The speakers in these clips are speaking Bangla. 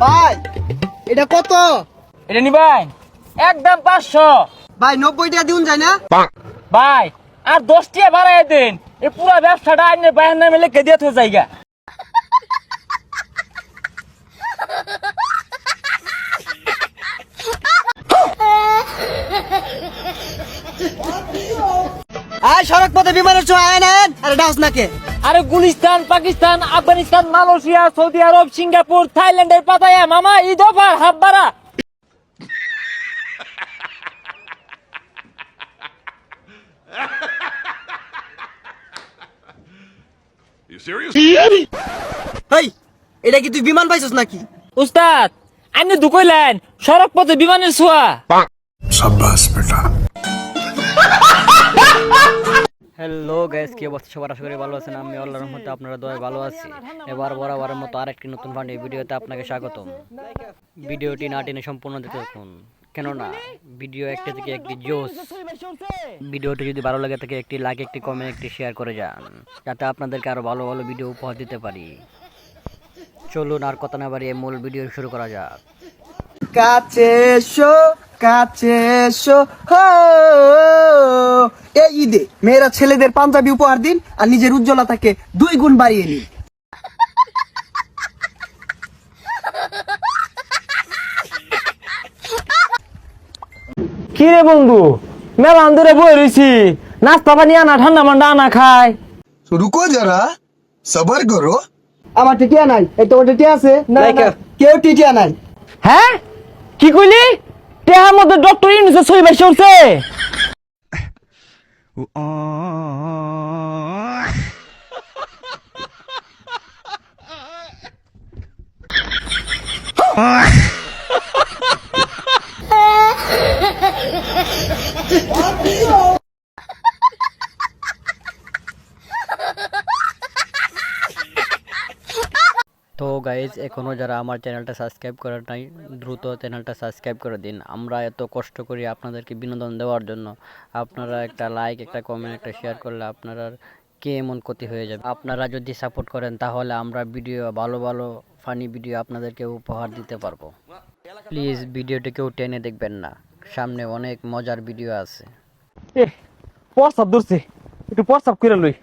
ভাই এটা কত? এটা নিবেন একদম 500 ভাই 90 টাকা দিউন যায় না? ভাই আর 10 টাকা বাড়ায় দেন এই পুরো ব্যবসাটা আইনে বাইরে নামে লিখে দিয়ে তো জায়গা। আয় সড়ক পথে বিমানের চো আয় না আরে ডাউস নাকে। আরে গুলিস্তান, পাকিস্তান, আফগানিস্তান, মালয়েশিয়া, সৌদি আরব, সিঙ্গাপুর, থাইল্যান্ডের পাতায়া মামা ঈদ অফার হাত বাড়া। You serious? এই এটা কি তুই বিমান পাইছস নাকি? উস্তাদ আপনি দুকইলেন সড়ক পথে বিমানের ছোঁয়া। शाबाश बेटा। হ্যালো গাইস, কি অবস্থা সবার? আশা করি ভালো আছেন। আমি আল্লাহর রহমতে আপনারা দয়ায় ভালো আছি। এবার বরাবরের মতো আরেকটি নতুন ফান্ডি ভিডিওতে আপনাকে স্বাগতম। ভিডিওটি না টেনে সম্পূর্ণ দেখতে থাকুন, কেননা ভিডিও একটা থেকে একটি জোস। ভিডিওটি যদি ভালো লাগে থাকে একটি লাইক, একটি কমেন্ট, একটি শেয়ার করে যান, যাতে আপনাদেরকে আরো ভালো ভালো ভিডিও উপহার দিতে পারি। চলুন আর কথা না বাড়িয়ে মূল ভিডিও শুরু করা যাক। কাছে এসো হো। এই ঈদে মেয়েরা ছেলেদের পাঞ্জাবি উপহার দিন আর নিজের উজ্জ্বলতাকে 2 গুণ বাড়িয়ে নিন। কি রে বন্ধু, মেলা আন্দরে বই রইছি, নাস্তা পানি আনা ঠান্ডা মান্ডা আনা খাই। रुको जरा सबर करो। আমার টিটিয়া নাই, এই তোমার টিটিয়া আছে? না, না, কেউ টিটিয়া নাই। হ্যাঁ কি কইলি? টেহার মধ্যে ডক্টর ইউনুসের সই বাইসে উঠছে। তো গাইজ, এখনও যারা আমার চ্যানেলটা সাবস্ক্রাইব করেন নাই, দ্রুত চ্যানেলটা সাবস্ক্রাইব করে দিন। আমরা এত কষ্ট করি আপনাদেরকে বিনোদন দেওয়ার জন্য। আপনারা একটা লাইক, একটা কমেন্ট, একটা শেয়ার করলে আপনারা কে এমন ক্ষতি হয়ে যাবে। আপনারা যদি সাপোর্ট করেন তাহলে আমরা ভিডিও ভালো ভালো ফানি ভিডিও আপনাদেরকে উপহার দিতে পারবো। প্লিজ ভিডিওটি কেউ টেনে দেখবেন না, সামনে অনেক মজার ভিডিও আছে। প্রস্তাব ধরছে, একটু প্রস্তাব করে লই।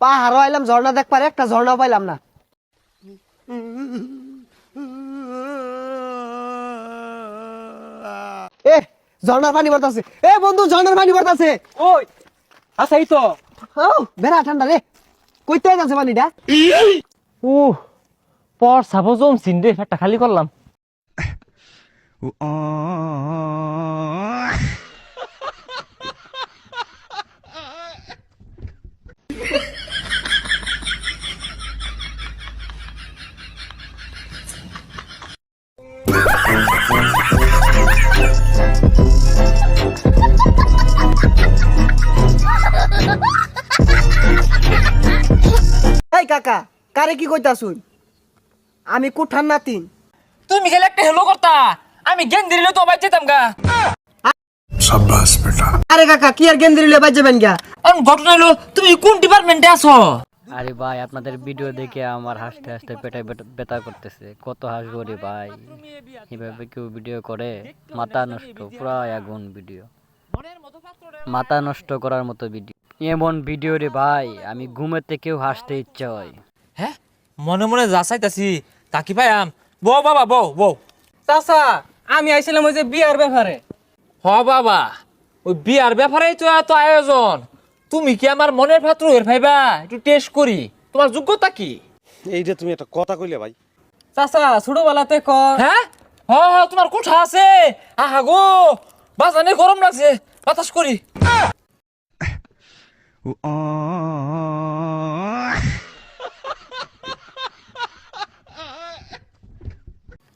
পাহাড়ও আইলাম, ঝর্ণা দেখ পারে, একটা ঝর্ণাও পাইলাম না। এ ঝর্ণার পানি পড়তাছে। এ বন্ধু, ঝর্ণার পানি পড়তাছে। ওই আচ্ছা এই তো ও বেড়া ঠান্ডা রে, কইতে যাচ্ছে পানিটা? প্রস্তাবও জমছিন রে, একটা খালি করলাম। এই কাকা, কারে কি কইতাছুন? আমি কুঠার নাতিন। তুমি গেলে একটা হেলো করতা, আমি গেন দিলে তো বাইর যেতাম গা। शाबाश बेटा। আরে কাকা, কি আর গেন্দ্রি লিয়ে বাজ যাবেন গা? এখন ঘটনা হলো তুমি কোন ডিপার্টমেন্টে আছো? আরে ভাই, আপনাদের ভিডিও দেখে আমার হাসতে হাসতে পেটে ব্যথা করতেছে। কত হাসবো রে ভাই, এভাবে কেউ ভিডিও করে? মাথা নষ্ট, পুরা আগুন ভিডিও, মাথা নষ্ট করার মতো ভিডিও। এমন ভিডিও রে ভাই, আমি ঘুমের থেকেও হাসতে ইচ্ছা হয়। হ্যাঁ মনে মনে যা চাইতাছি তাকি পাইয়াম। বউ বাবা বউ বউ। চাচা, আমি আইছিলাম ওই যে বিয়ার ব্যাপারে। হ বাবা, ওই বিয়ার ব্যাপারেই তো এত আয়োজন। তুমি কি আমার মনের পাত্র এর ভাইবা? একটু টেস্ট করি, তোমার যোগ্যতা কি? এইটা তুমি একটা কথা কইলে ভাই। চাচা ছোটবেলাতে কর। হ্যাঁ হ হ, তোমার কোঠা আছে? আহা গো, বাজানে গরম লাগছে, বাতাস করি।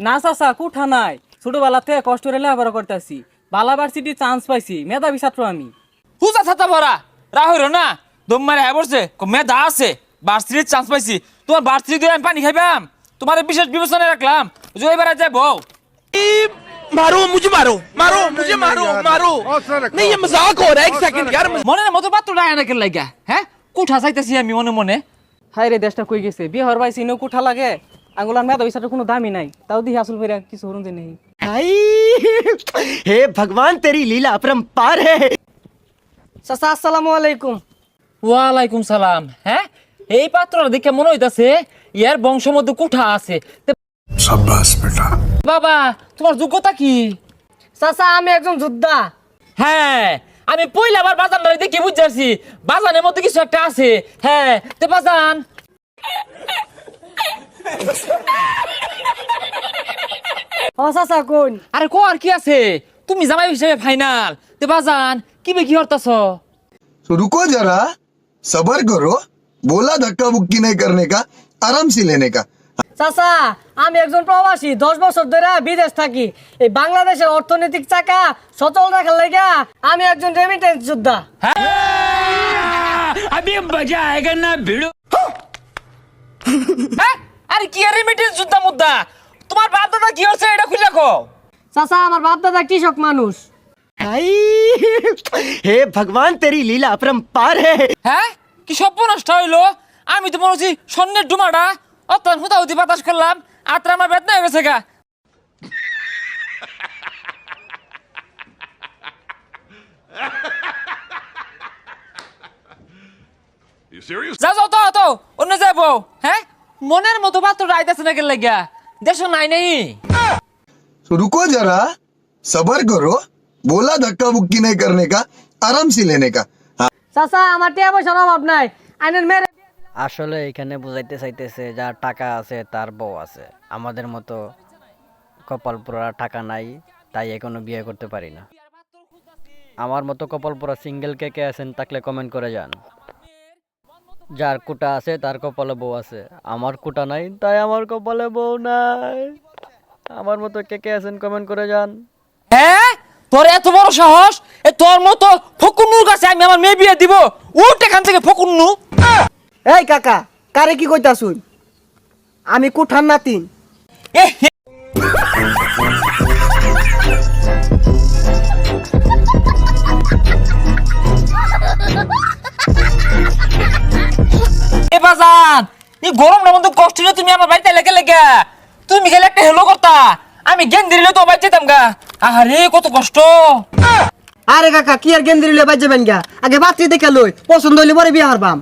না চাচা, কুঠা নাই। ছোটবেলাতে কষ্ট করে লেখাপড়া করতেছি, বালাভার্সিটি চান্স পাইছি, মেধাবী ছাত্র আমি। হুজা ছাতা ভরা রাহুল না দম মারে হ্যাঁ বলছে মেধা আছে, ভার্সিটির চান্স পাইছি। তোমার ভার্সিটি দিয়ে আমি পানি খাইবাম, তোমার বিশেষ বিবেচনায় রাখলাম। যে এবার যাই বউ। मारो मुझे मारो मारो मुझे मारो मारो नहीं ये मजाक हो रहा है एक सेकंड यार মনের মতো পাত্র ডায় না কেন লাগা? হ্যাঁ কোঠা চাইতেছি আমি মনে মনে। হাই রে, দেশটা কই গেছে? বিয়ে হওয়ার পাইছি, কুঠা লাগে। আঙ্গুলার মেধা বিচারটা কোনো দামই নাই, তাও দিহি আসল ফেরা কিছু হরুন যে নেই। ভাই হে ভগবান তেরি লীলা अपरंपार है। চাচা আসসালামু আলাইকুম। ওয়ালাইকুম সালাম। হ্যাঁ, এই পাত্রটা দেখে মনে হইতাছে ইয়ার বংশের মধ্যে কুঠা আছে। তে शाबाश बेटा। বাবা, তোমার যোগ্যতা কি? চাচা আমি একজন যোদ্ধা। হ্যাঁ, আমি পয়লাবার বাজান দেখে বুঝছি বাজানের মধ্যে কিছু একটা আছে। হ্যাঁ, তে বাজান ও চাচা কোন? আরে কো আর কি আছে, তুমি জামাই হিসেবে ফাইনাল। তে বাজান কি বে কি হরতাছ? तो रुको जरा सबर करो, बोला धक्का बुक्की नहीं करने का, आराम से लेने का। চাচা আমি একজন প্রবাসী, 10 বছর ধরে বিদেশ থাকি। এই বাংলাদেশের অর্থনৈতিক চাকা সচল রাখার লাগা আমি একজন রেমিটেন্স যোদ্ধা। হ্যাঁ, আরে কি আর রেমিটেন্স যুদ্ধ মুদ্দা? তোমার বাপ দাদা কি হচ্ছে এটা খুলে কো। চাচা আমার বাপ দাদা কৃষক মানুষ। ভাই হে ভগবান তেরি লীলা अपरंपार है। হ্যাঁ, কি সব নষ্ট হইলো? আমি তো মনে হচ্ছি স্বর্ণের ডুমাটা অতন হুতাহুতি বাতাস করলাম, আত্রা আমার বেদনা হয়ে গেছে গা। You serious? যাও যাও তো তো অন্য যাবো। হ্যাঁ, মনের মতো পাত্রটা আইতাছে না গেলে গিয়া দেশ নাই নাই। तो रुको जरा सबर करो, बोला धक्का बुक्की नहीं करने का, आराम से लेने का। চাচা আমার টাকা পয়সার অভাব নাই, আইনের মেরে আসলে এখানে বুঝাইতে চাইতেছে যার টাকা আছে তার বউ আছে, আমাদের মতো কপাল পোড়া টাকা নাই, তাই এখনো বিয়ে করতে পারি না। আমার মতো কপাল পোড়া সিঙ্গেল কে কে আছেন থাকলে কমেন্ট করে যান। যার কুটা আছে তার কপালে বউ আছে, আমার কুটা নাই তাই আমার কপালে বউ নাই। আমার মতো কে কে আছেন কমেন্ট করে যান। হ্যাঁ, তোর এত বড় সাহস, এ তোর মতো ফকুন্নুর কাছে আমি আমার মেয়ে বিয়ে দিব? উঠ এখান থেকে ফকুন্নু। এই কাকা কারে কি কইতাছুন? আমি কুঠার নাতিন। এ বাজান, এই গরমটার মধ্যে কষ্ট হলে তুমি আমার বাড়িতে লেগে লেগে তুমি গেলে একটা হেলো করতা, আমি জ্ঞান দিলে তো বাড়িতে যেতাম গা। আরে কত কষ্ট। আরে কাকা কি আর গেন্দ্রি লয়ে বাজে বেন গা, আগে বাতি দেখে লই, পছন্দ হইলে পরে বিয়ে হারবাম।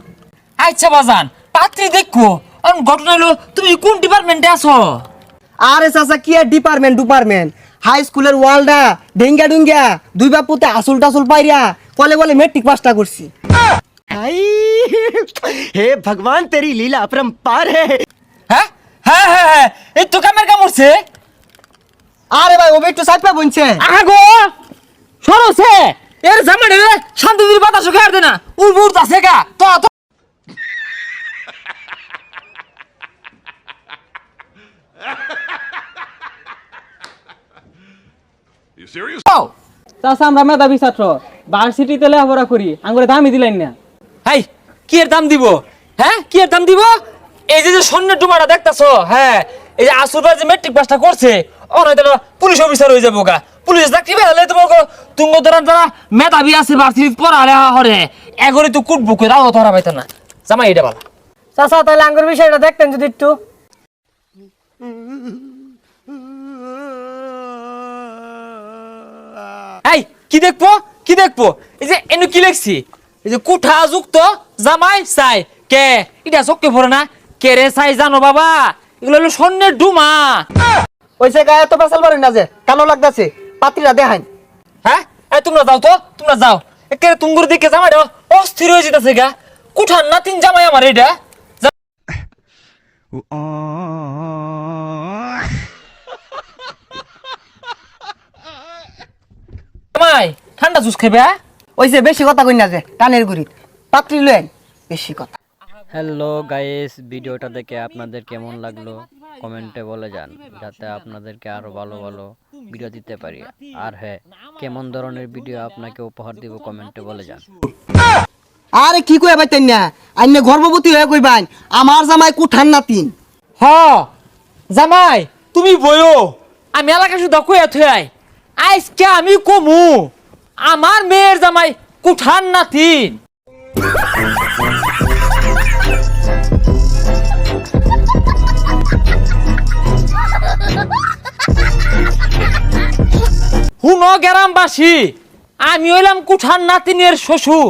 আচ্ছা বাজান, পাত্রী দেখো। ঘটনা হলো তুমি কোন ডিপার্টমেন্টে আছো? আরে চাচা কি আর ডিপার্টমেন্ট হাই স্কুলের ওয়ালডা ডেঙ্গা ডুঙ্গা দুই বাপুতে আসল টাসল পাইরা কলে বলে মেট্রিক পাসটা করছি। হে ভগবান তেরি লীলা अपरंपार है। হ্যাঁ হ্যাঁ হ্যাঁ হ্যাঁ, এই তো কামের কামড়ছে। আরে ভাই ও একটু সাইপা বনছে। আগো সরছে এর জামানে শান্তি দিল বাতাস খেয়ার দে না, উড় আছে গা তো তো। You serious? চাচা আমরা মেধাবী ছাত্র, ভার্সিটিতে লেখাপড়া করি, আঙ্গুরে দামই দিলেন না। হাই, কি এর দাম দিব? হ্যাঁ, কি এর দাম দিব? এই যে স্বর্ণের ডুমাটা দেখতাছো, হ্যাঁ, এই যে আসুরবার যে মেট্রিক পাসটা করছে অনয়তো পুলিশ অফিসার হয়ে যাবো গা। পুলিশ চাকরি পেলে তোমাকে তুঙ্গ ধরান যারা মেধাবী আছে ভার্সিটি পড়ালেখা হরে এগরে তো কুটবো করে রাও ধরা পাইতো না। জামাই এটা বলা চাচা তাহলে আঙ্গুর বিষয়টা দেখতেন যদি একটু। এই কি দেখবো কি দেখবো? এই যে এনু কি লেখছি, এই যে কুঠা যুক্ত জামাই চাই কে, এটা চোখে পড়ে না কে রে চাই জানো বাবা? এগুলো হলো স্বর্ণের ডুমা। ওইসে গায়ে তো পেছাল পারেন না যে কালো লাগতাছে, পাত্রীরা দেখাই। হ্যাঁ, এই তোমরা যাও তো, তোমরা যাও। একে তুঙ্গুর দিকে জামাই অস্থির হয়ে যেতেছে গা। কুঠার না তিন জামাই আমার এটা। জামাই ঠান্ডা জুস খাবে? ওইসে বেশি কথা কই না যে কানের গুড়ি পাত্রী লয়েন, বেশি কথা। হ্যালো গাইস, ভিডিওটা দেখে আপনাদের কেমন লাগলো কমেন্টে বলে যান, যাতে আপনাদেরকে আরো ভালো ভালো ভিডিও দিতে পারি। আর হ্যাঁ, কেমন ধরনের ভিডিও আপনাকে উপহার দিব কমেন্টে বলে যান। আরে কি কই বাইতেন না, আইনে গর্ভবতী হয়ে কইবান আমার জামাই কুঠার নাতিন। হ জামাই তুমি বইও, আমি এলাকা শুধু কইয়া থুয়াই আজকে আমি কমু আমার মেয়ের জামাই কুঠার নাতিন। হুনো গ্রামবাসী, আমি হইলাম কুঠার নাতিনের শ্বশুর।